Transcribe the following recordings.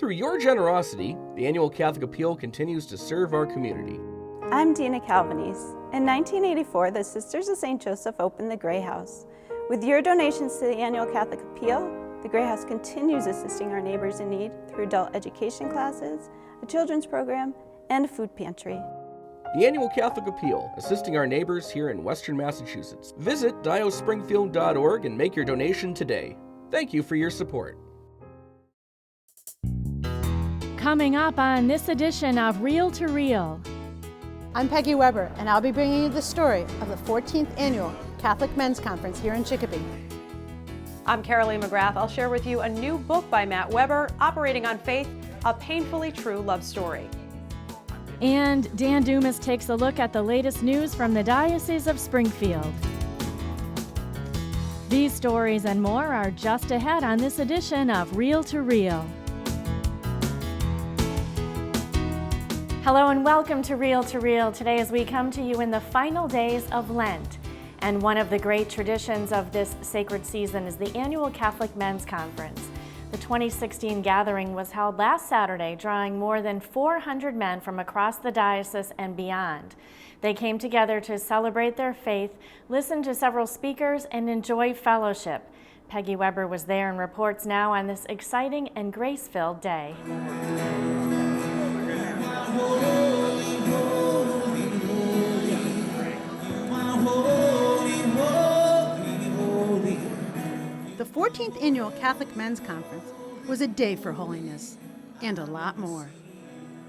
Through your generosity, the annual Catholic Appeal continues to serve our community. I'm Dina Calvanese. In 1984, the Sisters of St. Joseph opened the Gray House. With your donations to the annual Catholic Appeal, the Gray House continues assisting our neighbors in need through adult education classes, a children's program, and a food pantry. The annual Catholic Appeal, assisting our neighbors here in Western Massachusetts. Visit diospringfield.org and make your donation today. Thank you for your support. Coming up on this edition of Reel to Reel. I'm Peggy Weber, and I'll be bringing you the story of the 14th Annual Catholic Men's Conference here in Chicopee. I'm Carolee McGrath. I'll share with you a new book by Matt Weber, Operating on Faith, a painfully true love story. And Dan Dumas takes a look at the latest news from the Diocese of Springfield. These stories and more are just ahead on this edition of Reel to Reel. Hello and welcome to Reel today as we come to you in the final days of Lent. And one of the great traditions of this sacred season is the annual Catholic Men's Conference. The 2016 gathering was held last Saturday, drawing more than 400 men from across the diocese and beyond. They came together to celebrate their faith, listen to several speakers, and enjoy fellowship. Peggy Weber was there and reports now on this exciting and grace-filled day. The 14th Annual Catholic Men's Conference was a day for holiness, and a lot more.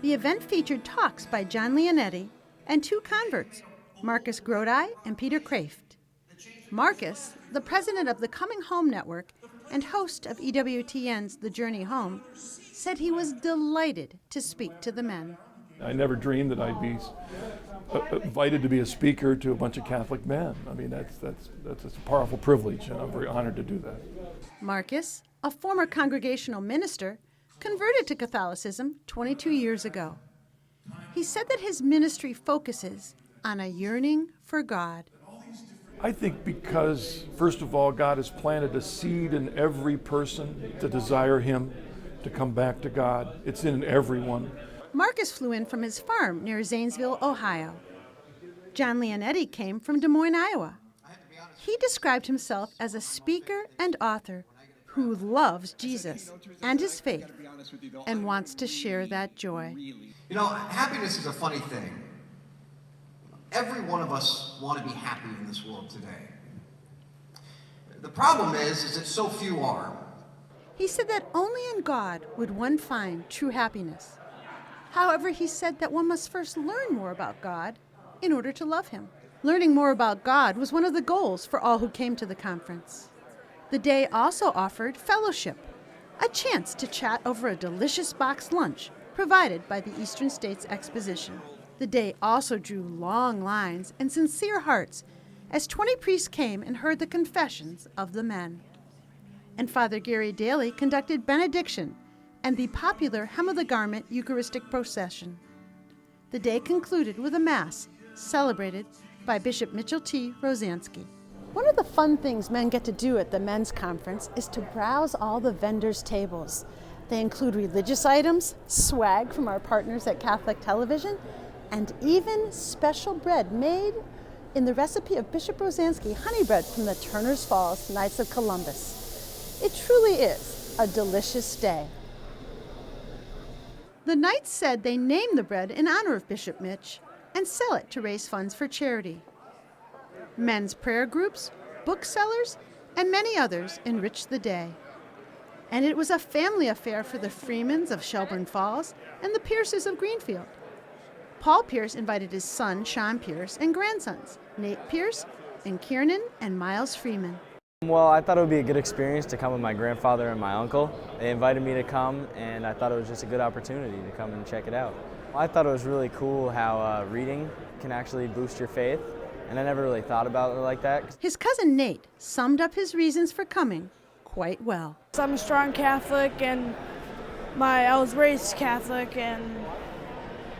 The event featured talks by John Leonetti and two converts, Marcus Grodi and Peter Kraft. Marcus, the president of the Coming Home Network and host of EWTN's The Journey Home, said he was delighted to speak to the men. I never dreamed that I'd be invited to be a speaker to a bunch of Catholic men. I mean, that's a powerful privilege, and I'm very honored to do that. Marcus, a former congregational minister, converted to Catholicism 22 years ago. He said that his ministry focuses on a yearning for God. I think because, first of all, God has planted a seed in every person to desire Him, to come back to God. It's in everyone. Marcus flew in from his farm near Zanesville, Ohio. John Leonetti came from Des Moines, Iowa. He described himself as a speaker and author who loves Jesus and his faith and wants to share that joy. You know, happiness is a funny thing. Every one of us want to be happy in this world today. The problem is that so few are. He said that only in God would one find true happiness. However, he said that one must first learn more about God in order to love Him. Learning more about God was one of the goals for all who came to the conference. The day also offered fellowship, a chance to chat over a delicious boxed lunch provided by the Eastern States Exposition. The day also drew long lines and sincere hearts as 20 priests came and heard the confessions of the men. And Father Gary Daly conducted benediction and the popular Hem of the Garment Eucharistic procession. The day concluded with a Mass celebrated by Bishop Mitchell T. Rosansky. One of the fun things men get to do at the men's conference is to browse all the vendors' tables. They include religious items, swag from our partners at Catholic Television, and even special bread made in the recipe of Bishop Rosansky, honey bread from the Turner's Falls Knights of Columbus. It truly is a delicious day. The Knights said they named the bread in honor of Bishop Mitch and sell it to raise funds for charity. Men's prayer groups, booksellers, and many others enriched the day. And it was a family affair for the Freemans of Shelburne Falls and the Pierces of Greenfield. Paul Pierce invited his son, Sean Pierce, and grandsons, Nate Pierce and Kiernan and Miles Freeman. Well, I thought it would be a good experience to come with my grandfather and my uncle. They invited me to come, and I thought it was just a good opportunity to come and check it out. I thought it was really cool how reading can actually boost your faith, and I never really thought about it like that. His cousin Nate summed up his reasons for coming quite well. I'm a strong Catholic, and I was raised Catholic, and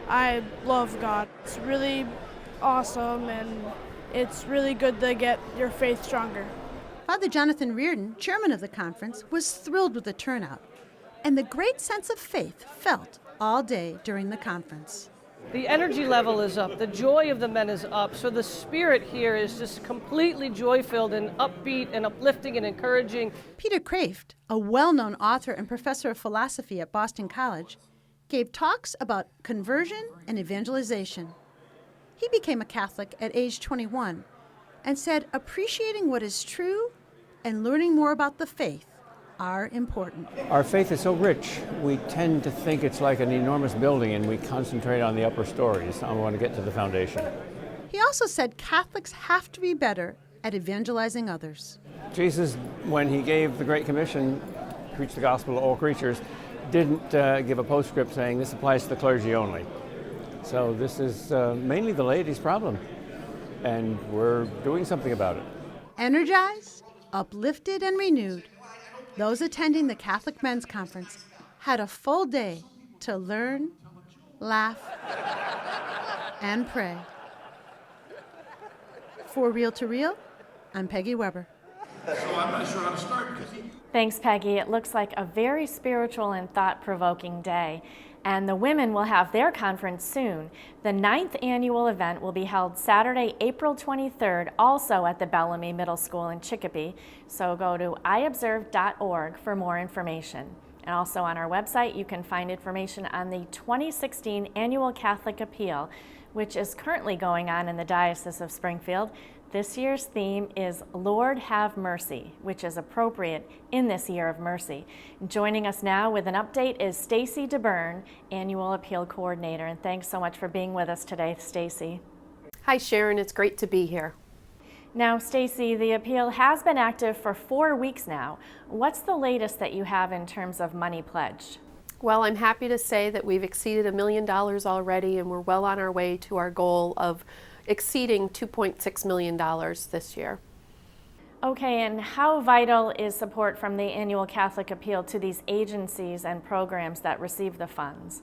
I love God. It's really awesome, and it's really good to get your faith stronger. Father Jonathan Reardon, chairman of the conference, was thrilled with the turnout and the great sense of faith felt all day during the conference. The energy level is up, the joy of the men is up, so the spirit here is just completely joy-filled and upbeat and uplifting and encouraging. Peter Kraft, a well-known author and professor of philosophy at Boston College, gave talks about conversion and evangelization. He became a Catholic at age 21 and said appreciating what is true and learning more about the faith are important. Our faith is so rich, we tend to think it's like an enormous building and we concentrate on the upper stories. I want to get to the foundation. He also said Catholics have to be better at evangelizing others. Jesus, when he gave the Great Commission, preach the gospel to all creatures, didn't give a postscript saying this applies to the clergy only. So this is mainly the laity's problem, and we're doing something about it. Energized, uplifted, and renewed, those attending the Catholic Men's Conference had a full day to learn, laugh, and pray. For Real to Real, I'm Peggy Weber. So I'm not sure how to start. Thanks, Peggy. It looks like a very spiritual and thought-provoking day. And the women will have their conference soon. The 9th annual event will be held Saturday, April 23rd, also at the Bellamy Middle School in Chicopee. So go to iobserve.org for more information. And also on our website, you can find information on the 2016 Annual Catholic Appeal, which is currently going on in the Diocese of Springfield. This year's theme is Lord Have Mercy, which is appropriate in this year of mercy. Joining us now with an update is Stacy DeBurn, Annual Appeal Coordinator. And thanks so much for being with us today, Stacy. Hi, Sharon. It's great to be here. Now, Stacy, the appeal has been active for 4 weeks now. What's the latest that you have in terms of money pledged? Well, I'm happy to say that we've exceeded $1 million already, and we're well on our way to our goal of exceeding $2.6 million this year. Okay, and how vital is support from the Annual Catholic Appeal to these agencies and programs that receive the funds?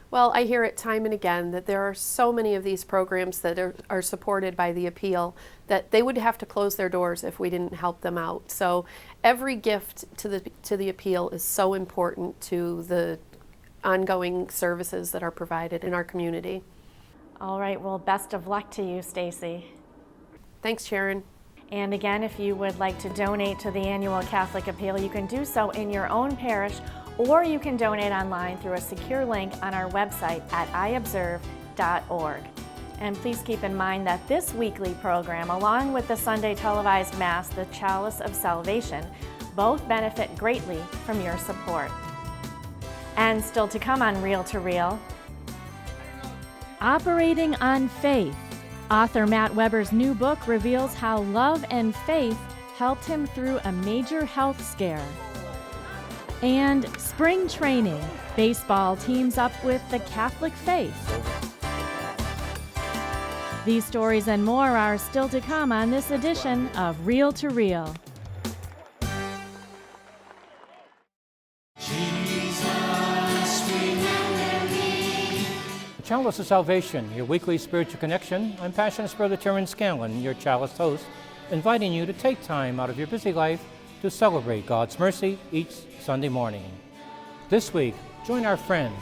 Well, I hear it time and again that there are so many of these programs that are supported by the appeal that they would have to close their doors if we didn't help them out. So every gift to the appeal is so important to the ongoing services that are provided in our community. All right, well, best of luck to you, Stacy. Thanks, Sharon. And again, if you would like to donate to the Annual Catholic Appeal, you can do so in your own parish, or you can donate online through a secure link on our website at iobserve.org. And please keep in mind that this weekly program, along with the Sunday televised Mass, the Chalice of Salvation, both benefit greatly from your support. And still to come on Reel to Reel, Operating on Faith. Author Matt Weber's new book reveals how love and faith helped him through a major health scare. And Spring Training. Baseball teams up with the Catholic faith. These stories and more are still to come on this edition of Reel to Reel. Chalice of Salvation, your weekly spiritual connection. I'm Passionist Brother Terrence Scanlon, your Chalice host, inviting you to take time out of your busy life to celebrate God's mercy each Sunday morning. This week, join our friends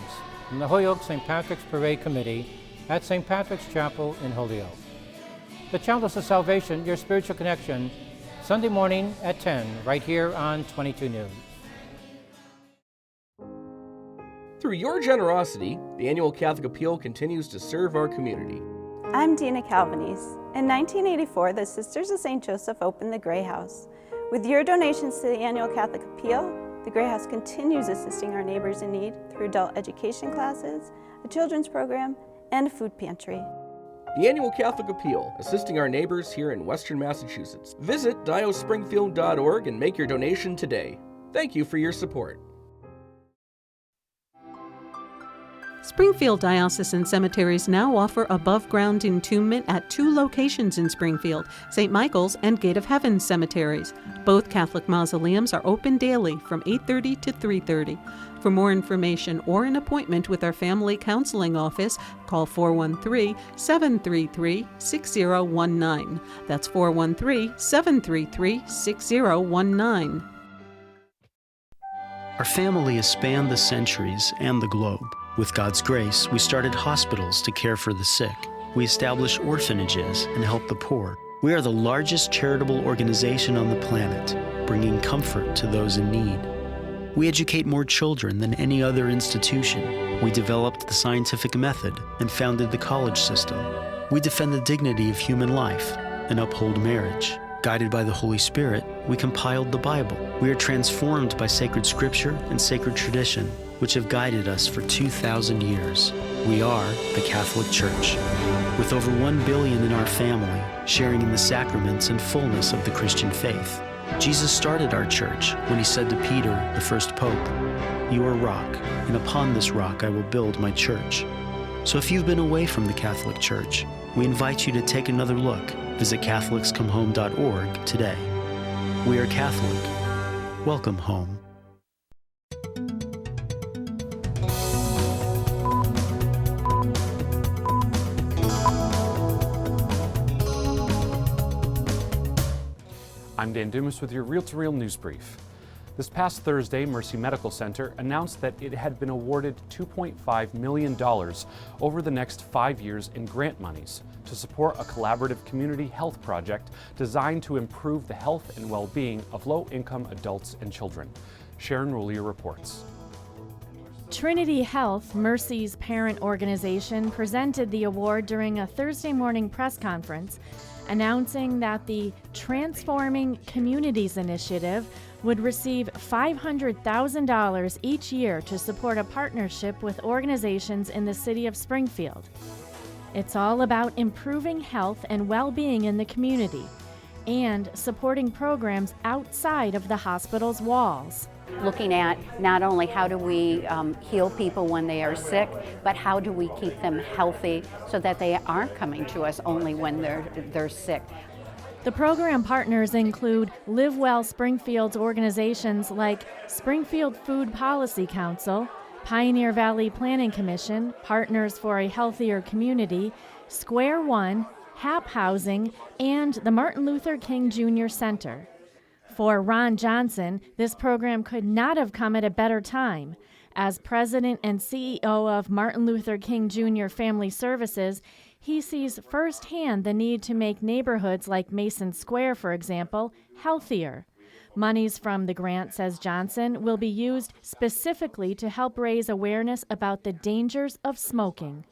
from the Holyoke St. Patrick's Parade Committee at St. Patrick's Chapel in Holyoke. The Chalice of Salvation, your spiritual connection, Sunday morning at 10, right here on 22 Noon. Through your generosity, the Annual Catholic Appeal continues to serve our community. I'm Dina Calvanese. In 1984, the Sisters of St. Joseph opened the Gray House. With your donations to the Annual Catholic Appeal, the Gray House continues assisting our neighbors in need through adult education classes, a children's program, and a food pantry. The Annual Catholic Appeal, assisting our neighbors here in Western Massachusetts. Visit diospringfield.org and make your donation today. Thank you for your support. Springfield Diocesan Cemeteries now offer above-ground entombment at 2 locations in Springfield, St. Michael's and Gate of Heaven cemeteries. Both Catholic mausoleums are open daily from 8:30 to 3:30. For more information or an appointment with our Family Counseling Office, call 413-733-6019. That's 413-733-6019. Our family has spanned the centuries and the globe. With God's grace, we started hospitals to care for the sick. We established orphanages and help the poor. We are the largest charitable organization on the planet, bringing comfort to those in need. We educate more children than any other institution. We developed the scientific method and founded the college system. We defend the dignity of human life and uphold marriage. Guided by the Holy Spirit, we compiled the Bible. We are transformed by sacred scripture and sacred tradition, which have guided us for 2,000 years. We are the Catholic Church, with over 1 billion in our family, sharing in the sacraments and fullness of the Christian faith. Jesus started our church when he said to Peter, the first pope, "You are rock, and upon this rock I will build my church." So if you've been away from the Catholic Church, we invite you to take another look. Visit CatholicsComeHome.org today. We are Catholic. Welcome home. I'm Dan Dumas with your Real to Real News Brief. This past Thursday, Mercy Medical Center announced that it had been awarded $2.5 million over the next 5 years in grant monies to support a collaborative community health project designed to improve the health and well-being of low-income adults and children. Sharon Roulier reports. Trinity Health, Mercy's parent organization, presented the award during a Thursday morning press conference, announcing that the Transforming Communities Initiative would receive $500,000 each year to support a partnership with organizations in the city of Springfield. It's all about improving health and well-being in the community and supporting programs outside of the hospital's walls. Looking at not only how do we heal people when they are sick, but how do we keep them healthy so that they aren't coming to us only when they're sick. The program partners include Live Well Springfield's organizations like Springfield Food Policy Council, Pioneer Valley Planning Commission, Partners for a Healthier Community, Square One, HAP Housing, and the Martin Luther King Jr. Center. For Ron Johnson, this program could not have come at a better time. As president and CEO of Martin Luther King Jr. Family Services, he sees firsthand the need to make neighborhoods like Mason Square, for example, healthier. Monies from the grant, says Johnson, will be used specifically to help raise awareness about the dangers of smoking.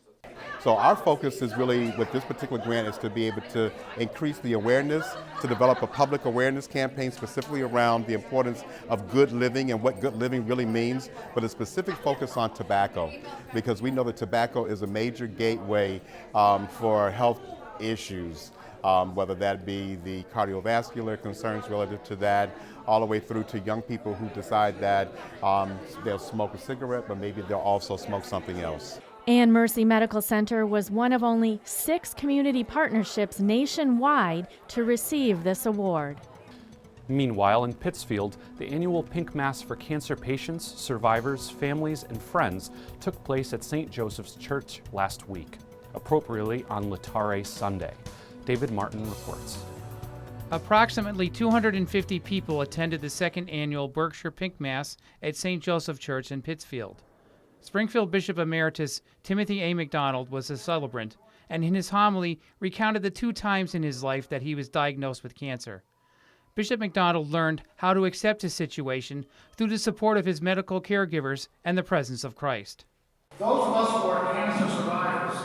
So our focus is really, with this particular grant, is to be able to increase the awareness, to develop a public awareness campaign specifically around the importance of good living and what good living really means, with a specific focus on tobacco, because we know that tobacco is a major gateway for health issues, whether that be the cardiovascular concerns relative to that, all the way through to young people who decide that they'll smoke a cigarette, but maybe they'll also smoke something else. And Mercy Medical Center was one of only 6 community partnerships nationwide to receive this award. Meanwhile, in Pittsfield, the annual Pink Mass for cancer patients, survivors, families, and friends took place at St. Joseph's Church last week, appropriately on Laetare Sunday. David Martin reports. Approximately 250 people attended the second annual Berkshire Pink Mass at St. Joseph Church in Pittsfield. Springfield Bishop Emeritus Timothy A. McDonald was a celebrant, and in his homily recounted the 2 times in his life that he was diagnosed with cancer. Bishop McDonald learned how to accept his situation through the support of his medical caregivers and the presence of Christ. Those of us who are cancer survivors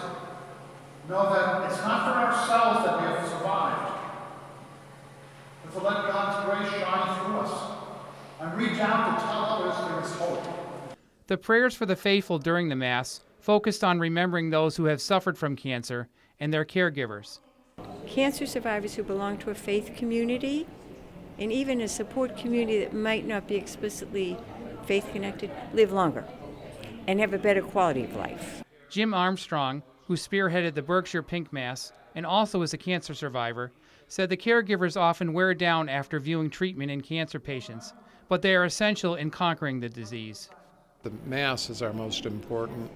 know that it's not for ourselves that we have survived, but to let God's grace shine through us and reach out to tell others there is hope. The prayers for the faithful during the Mass focused on remembering those who have suffered from cancer and their caregivers. Cancer survivors who belong to a faith community and even a support community that might not be explicitly faith-connected live longer and have a better quality of life. Jim Armstrong, who spearheaded the Berkshire Pink Mass and also is a cancer survivor, said the caregivers often wear down after viewing treatment in cancer patients, but they are essential in conquering the disease. The Mass is our most important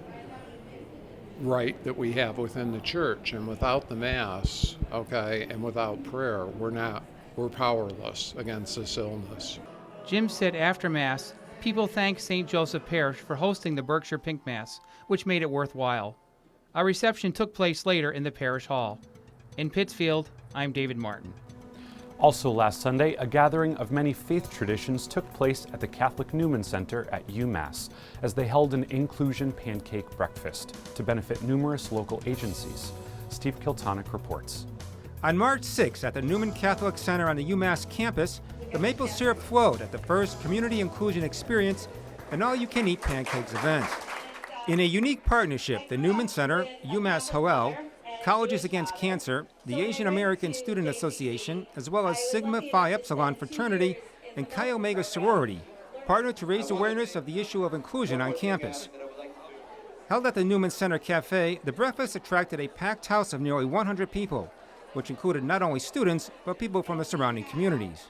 rite that we have within the church, and without the Mass, and without prayer, we're powerless against this illness. Jim said after Mass, People thanked St. Joseph Parish for hosting the Berkshire Pink Mass, which made it worthwhile. A reception took place later in the parish hall. In Pittsfield, I'm David Martin. Also last Sunday, a gathering of many faith traditions took place at the Catholic Newman Center at UMass as they held an inclusion pancake breakfast to benefit numerous local agencies. Steve Kiltonic reports. On March 6th at the Newman Catholic Center on the UMass campus, the maple syrup flowed at the first Community Inclusion Experience, an all-you-can-eat pancakes event. In a unique partnership, the Newman Center, UMass Hillel, Colleges Against Cancer, the Asian American Student Association, as well as Sigma Phi Epsilon Fraternity and Chi Omega Sorority, partnered to raise awareness of the issue of inclusion on campus. Held at the Newman Center Cafe, the breakfast attracted a packed house of nearly 100 people, which included not only students, but people from the surrounding communities.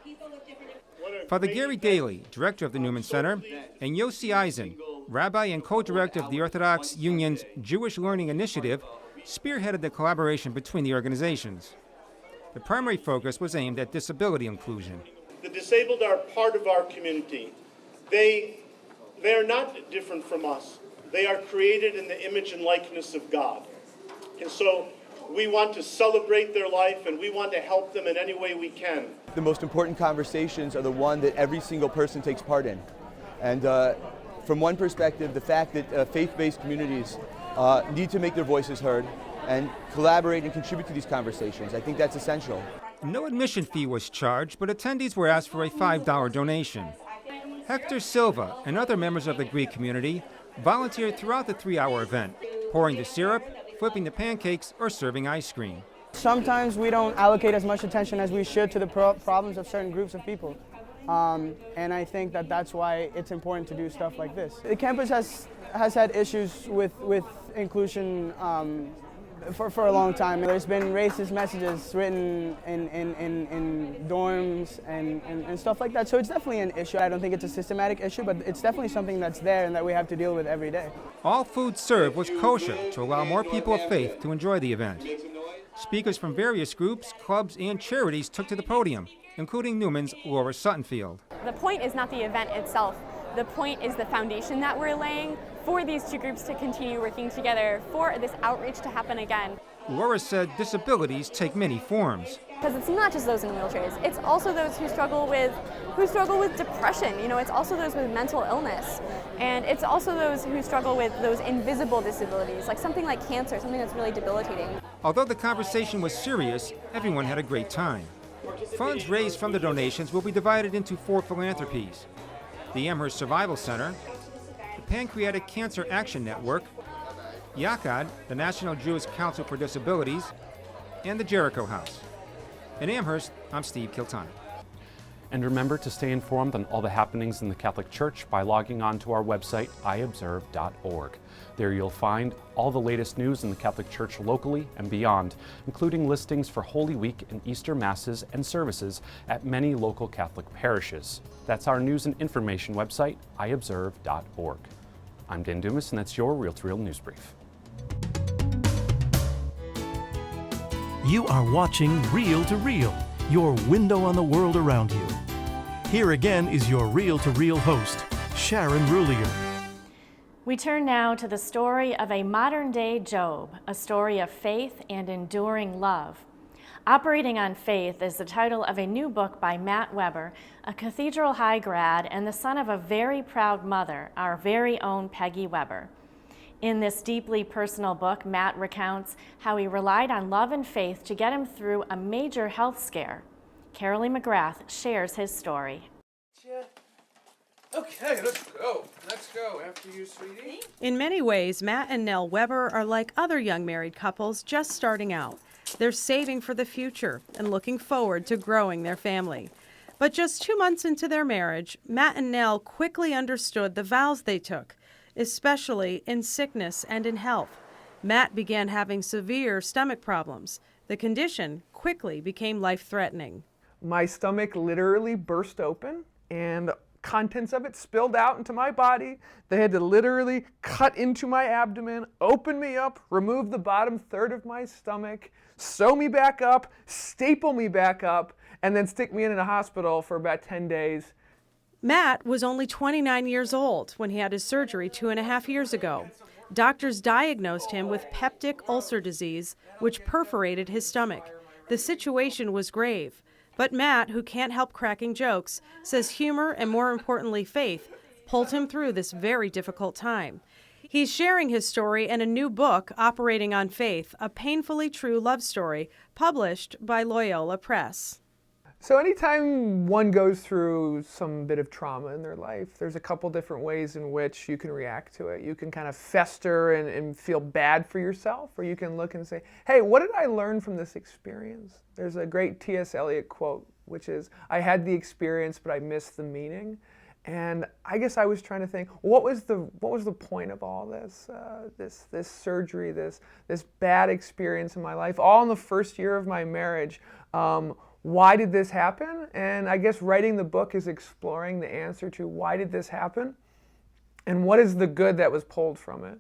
Father Gary Daly, director of the Newman Center, and Yossi Eisen, rabbi and co-director of the Orthodox Union's Jewish Learning Initiative, spearheaded the collaboration between the organizations. The primary focus was aimed at disability inclusion. The disabled are part of our community. They are not different from us. They are created in the image and likeness of God. And so we want to celebrate their life and we want to help them in any way we can. The most important conversations are the one that every single person takes part in. And from one perspective, the fact that faith-based communities need to make their voices heard and collaborate and contribute to these conversations. I think that's essential. No admission fee was charged, but attendees were asked for a $5 donation. Hector Silva and other members of the Greek community volunteered throughout the 3-hour event, pouring the syrup, flipping the pancakes, or serving ice cream. Sometimes we don't allocate as much attention as we should to the problems of certain groups of people. And I think that that's why it's important to do stuff like this. The campus has had issues with inclusion for a long time. There's been racist messages written in dorms and stuff like that. So it's definitely an issue. I don't think it's a systematic issue, but it's definitely something that's there and that we have to deal with every day. All food served was kosher to allow more people of faith to enjoy the event. Speakers from various groups, clubs, and charities took to the podium, including Newman's Laura Suttonfield. The point is not the event itself. The point is the foundation that we're laying for these two groups to continue working together, for this outreach to happen again. Laura said disabilities take many forms. Because it's not just those in wheelchairs, it's also those who struggle with depression. It's also those with mental illness. And it's also those who struggle with those invisible disabilities, like something like cancer, something that's really debilitating. Although the conversation was serious, everyone had a great time. Funds raised from the donations will be divided into 4 philanthropies: the Amherst Survival Center, the Pancreatic Cancer Action Network, Yakad, the National Jewish Council for Disabilities, and the Jericho House. In Amherst, I'm Steve Kiltonic. And remember to stay informed on all the happenings in the Catholic Church by logging on to our website, iobserve.org. There you'll find all the latest news in the Catholic Church locally and beyond, including listings for Holy Week and Easter Masses and services at many local Catholic parishes. That's our news and information website, iobserve.org. I'm Dan Dumas, and that's your Real to Real News Brief. You are watching Real to Real, your window on the world around you. Here again is your Real to Real host, Sharon Roulier. We turn now to the story of a modern-day Job, a story of faith and enduring love. Operating on Faith is the title of a new book by Matt Weber, a Cathedral High grad and the son of a very proud mother, our very own Peggy Weber. In this deeply personal book, Matt recounts how he relied on love and faith to get him through a major health scare. Carolee McGrath shares his story. Okay, let's go. After you, sweetie. In many ways, Matt and Nell Weber are like other young married couples just starting out. They're saving for the future and looking forward to growing their family. But just 2 months into their marriage, Matt and Nell quickly understood the vows they took, especially in sickness and in health. Matt began having severe stomach problems. The condition quickly became life-threatening. My stomach literally burst open and contents of it spilled out into my body. They had to literally cut into my abdomen, open me up, remove the bottom third of my stomach, sew me back up, staple me back up, and then stick me in a hospital for about 10 days. Matt was only 29 years old when he had his surgery 2.5 years ago. Doctors diagnosed him with peptic ulcer disease, which perforated his stomach. The situation was grave, but Matt, who can't help cracking jokes, says humor and, more importantly, faith pulled him through this very difficult time. He's sharing his story in a new book, Operating on Faith, a painfully true love story, published by Loyola Press. So anytime one goes through some bit of trauma in their life, there's a couple different ways in which you can react to it. You can kind of fester and feel bad for yourself, or you can look and say, hey, what did I learn from this experience? There's a great T.S. Eliot quote, which is, I had the experience, but I missed the meaning. And I guess I was trying to think, what was the point of all this, this surgery, this bad experience in my life, all in the first year of my marriage. Why did this happen? And I guess writing the book is exploring the answer to why did this happen and what is the good that was pulled from it.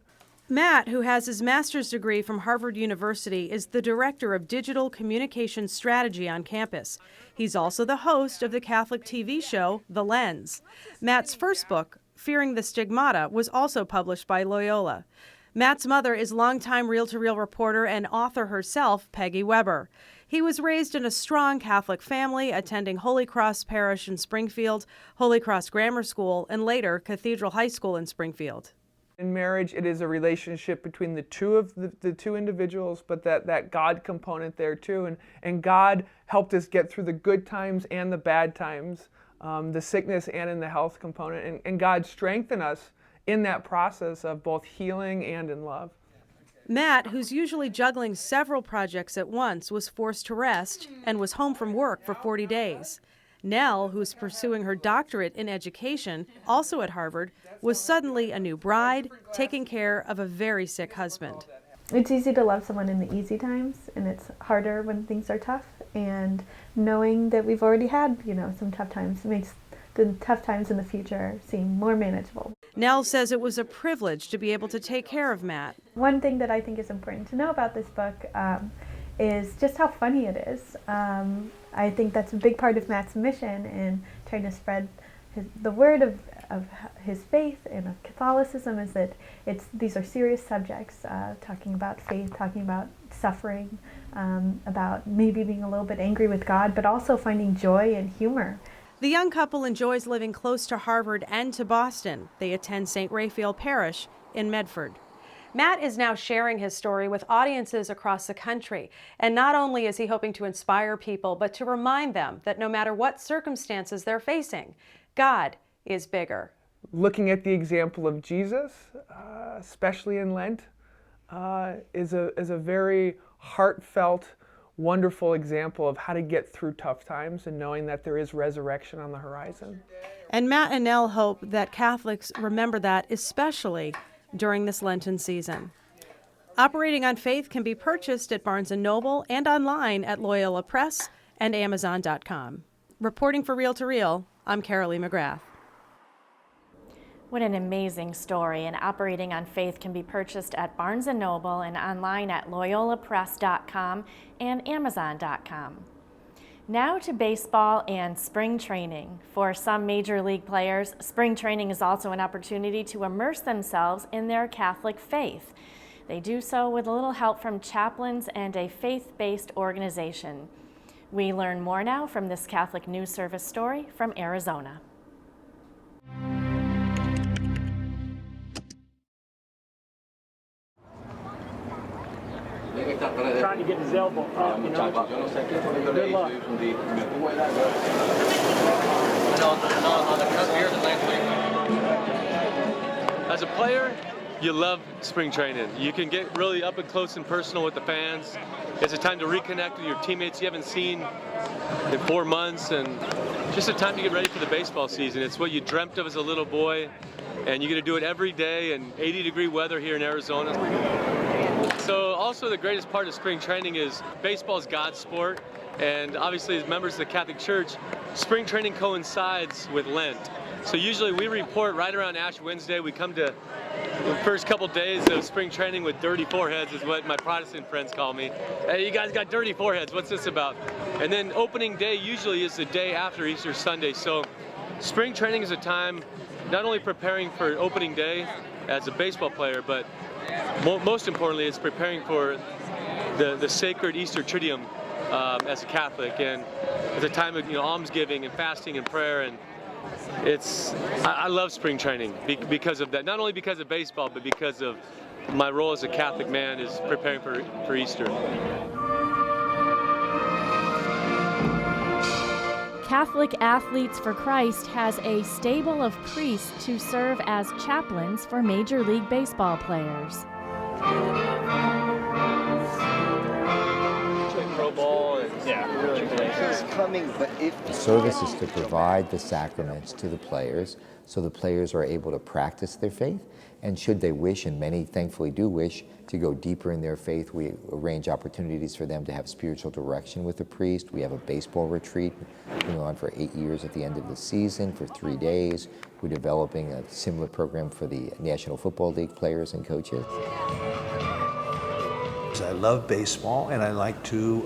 Matt, who has his master's degree from Harvard University, is the director of digital communication strategy on campus. He's also the host of the Catholic TV show, The Lens. Matt's first book, Fearing the Stigmata, was also published by Loyola. Matt's mother is longtime reel-to-reel reporter and author herself, Peggy Weber. He was raised in a strong Catholic family, attending Holy Cross Parish in Springfield, Holy Cross Grammar School, and later Cathedral High School in Springfield. In marriage, it is a relationship between the two individuals, but that God component there too. And God helped us get through the good times and the bad times, the sickness and in the health component. And God strengthened us in that process of both healing and in love. Matt, who's usually juggling several projects at once, was forced to rest and was home from work for 40 days. Nell, who's pursuing her doctorate in education, also at Harvard, was suddenly a new bride, taking care of a very sick husband. It's easy to love someone in the easy times, and it's harder when things are tough. And knowing that we've already had, some tough times makes the tough times in the future seem more manageable. Nell says it was a privilege to be able to take care of Matt. One thing that I think is important to know about this book is just how funny it is. I think that's a big part of Matt's mission in trying to spread the word of his faith and of Catholicism, is that these are serious subjects, talking about faith, talking about suffering, about maybe being a little bit angry with God, but also finding joy and humor. The young couple enjoys living close to Harvard and to Boston. They attend St. Raphael Parish in Medford. Matt is now sharing his story with audiences across the country. And not only is he hoping to inspire people, but to remind them that no matter what circumstances they're facing, God is bigger. Looking at the example of Jesus, especially in Lent, is a very heartfelt, wonderful example of how to get through tough times and knowing that there is resurrection on the horizon. And Matt and Nell hope that Catholics remember that, especially during this Lenten season. Operating on Faith can be purchased at Barnes & Noble and online at Loyola Press and Amazon.com. Reporting for Reel to Reel, I'm Carolee McGrath. What an amazing story, and Operating on Faith can be purchased at Barnes & Noble and online at loyolapress.com and amazon.com. Now to baseball and spring training. For some major league players, spring training is also an opportunity to immerse themselves in their Catholic faith. They do so with a little help from chaplains and a faith-based organization. We learn more now from this Catholic News Service story from Arizona. Trying to get his elbow up, Good luck. As a player, you love spring training. You can get really up and close and personal with the fans. It's a time to reconnect with your teammates you haven't seen in 4 months, and just a time to get ready for the baseball season. It's what you dreamt of as a little boy, and you get to do it every day in 80-degree weather here in Arizona. So also the greatest part of spring training is baseball is God's sport, and obviously as members of the Catholic Church, spring training coincides with Lent. So usually we report right around Ash Wednesday. We come to the first couple days of spring training with dirty foreheads is what my Protestant friends call me. Hey, you guys got dirty foreheads, what's this about? And then opening day usually is the day after Easter Sunday. So spring training is a time not only preparing for opening day as a baseball player, but most importantly, it's preparing for the sacred Easter Triduum as a Catholic, and it's a time of almsgiving and fasting and prayer, and I love spring training because of that. Not only because of baseball, but because of my role as a Catholic man is preparing for Easter. Catholic Athletes for Christ has a stable of priests to serve as chaplains for Major League Baseball players. Pro ball and The service is to provide the sacraments to the players so the players are able to practice their faith, and should they wish, and many thankfully do wish, to go deeper in their faith, we arrange opportunities for them to have spiritual direction with the priest. We have a baseball retreat going on for 8 years at the end of the season for 3 days. We're developing a similar program for the National Football League players and coaches. I love baseball and I like to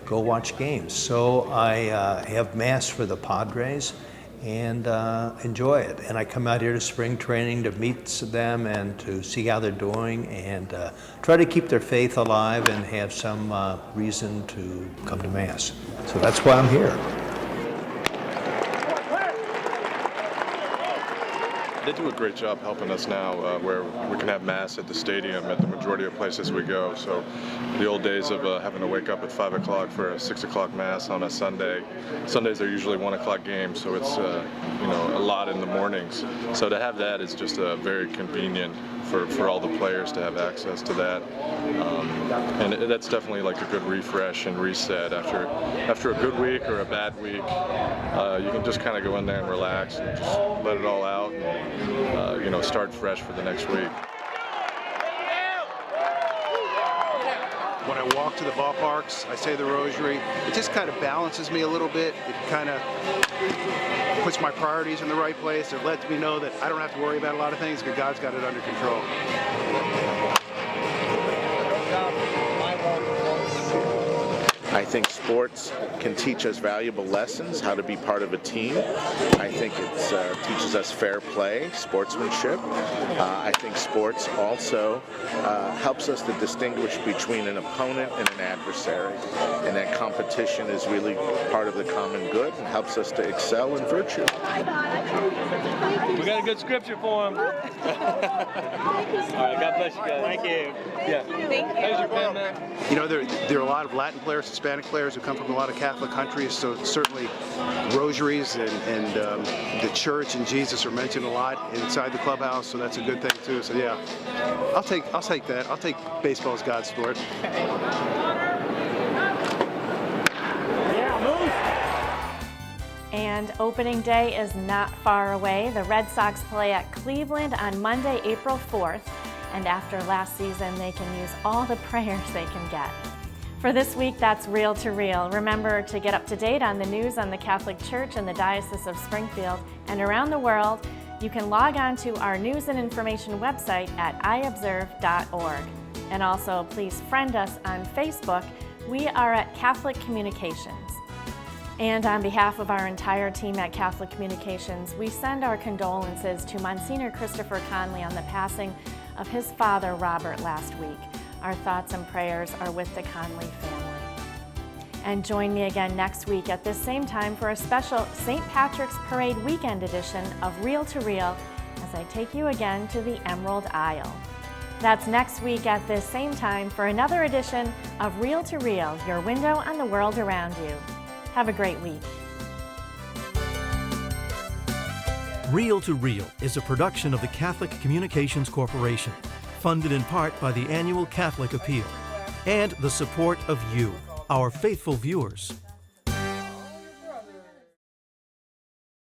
go watch games. So I have Mass for the Padres and enjoy it. And I come out here to spring training to meet them and to see how they're doing and try to keep their faith alive and have some reason to come to Mass. So that's why I'm here. They do a great job helping us now where we can have Mass at the stadium at the majority of places we go. So the old days of having to wake up at 5 o'clock for a 6 o'clock Mass on a Sunday. Sundays are usually 1 o'clock games, so it's a lot in the mornings. So to have that is just very convenient for all the players to have access to that. And that's definitely like a good refresh and reset after a good week or a bad week. You can just kind of go in there and relax and just let it all out and start fresh for the next week. When I walk to the ballparks, I say the rosary. It just kind of balances me a little bit. It kind of puts my priorities in the right place. It lets me know that I don't have to worry about a lot of things because God's got it under control. I think sports can teach us valuable lessons, how to be part of a team. I think it teaches us fair play, sportsmanship. I think sports also helps us to distinguish between an opponent and an adversary. And that competition is really part of the common good and helps us to excel in virtue. We got a good scripture for him. All right, God bless you guys. Thank you. Yeah. There's your pen, man. You know, there are a lot of Latin players, Hispanic players who come from a lot of Catholic countries, so certainly rosaries and the church and Jesus are mentioned a lot inside the clubhouse, so that's a good thing too. So yeah, I'll take that. I'll take baseball as God's sport. And opening day is not far away. The Red Sox play at Cleveland on Monday, April 4th. And after last season, they can use all the prayers they can get. For this week, that's Real to Real. Remember to get up to date on the news on the Catholic Church and the Diocese of Springfield and around the world. You can log on to our news and information website at iobserve.org. And also, please friend us on Facebook. We are at Catholic Communications. And on behalf of our entire team at Catholic Communications, we send our condolences to Monsignor Christopher Conley on the passing of his father, Robert, last week. Our thoughts and prayers are with the Conley family. And join me again next week at this same time for a special St. Patrick's Parade weekend edition of Real to Real as I take you again to the Emerald Isle. That's next week at this same time for another edition of Real to Real, your window on the world around you. Have a great week. Real to Real is a production of the Catholic Communications Corporation, funded in part by the annual Catholic Appeal, and the support of you, our faithful viewers.